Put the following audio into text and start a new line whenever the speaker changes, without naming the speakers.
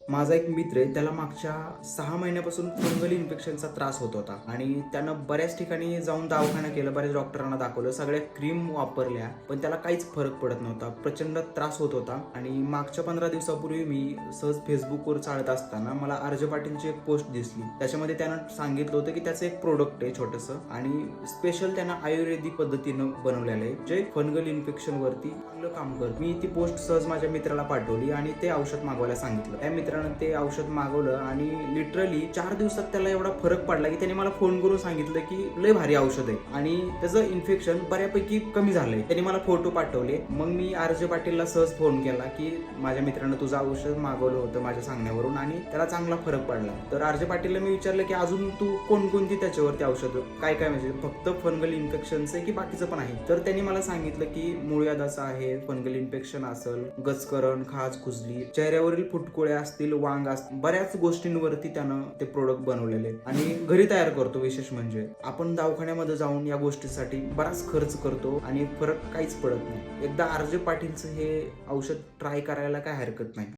माझा एक मित्र आहे, त्याला मागच्या 6 महिन्यापासून फंगल इन्फेक्शनचा त्रास होत होता आणि त्यानं बऱ्याच ठिकाणी जाऊन दवाखाना केलं, बऱ्याच डॉक्टरांना दाखवलं, सगळ्या क्रीम वापरल्या, पण त्याला काहीच फरक पडत नव्हता. प्रचंड त्रास होत होता आणि मागच्या 15 दिवसापूर्वी मी सहज फेसबुकवर चालत असताना मला आर्ज पाटीलची एक पोस्ट दिसली. त्याच्यामध्ये त्यानं सांगितलं होतं की त्याचं एक प्रोडक्ट आहे छोटंसं आणि स्पेशल त्यानं आयुर्वेदिक पद्धतीनं बनवलेलं आहे, जे फंगल इन्फेक्शन वरती चांगलं काम करतं. मी ती पोस्ट सहज माझ्या मित्राला पाठवली आणि ते औषध मागवायला सांगितलं. त्या मित्रानं ते औषध मागवलं आणि लिटरली 4 दिवसात त्याला एवढा फरक पडला की त्याने मला फोन करून सांगितलं की लय भारी औषध आहे आणि त्याचं इन्फेक्शन बऱ्यापैकी कमी झालंय. त्याने मला फोटो पाठवले. मग मी आर्ज पाटीलला सहज फोन केला की माझ्या मित्रानं तुझं औषध मागवलं होतं माझ्या सांगण्यावरून आणि त्याला चांगला फरक पडला. तर आर्ज पाटीलला मी विचारलं की अजून तू कोणकोणती त्याच्यावरती औषधं काय काय, म्हणजे फक्त फंगल इन्फेक्शनचं की बाकीचं पण आहे. तर त्यांनी मला सांगितलं की मूळव्याधाचं आहे, फंगल इन्फेक्शन असेल, गचकरण, खाज खुजली, चेहऱ्यावरील फुटकुळे असतील, वांग असतील, बऱ्याच गोष्टींवरती त्यानं ते प्रोडक्ट बनवलेले आणि घरी तयार करतो. विशेष म्हणजे आपण दवाखान्यामध्ये जाऊन या गोष्टीसाठी बराच खर्च करतो आणि फरक काहीच पडत नाही. एकदा आर्ज पाटीलचं हे औषध ट्राय करायला काय हरकत नाही.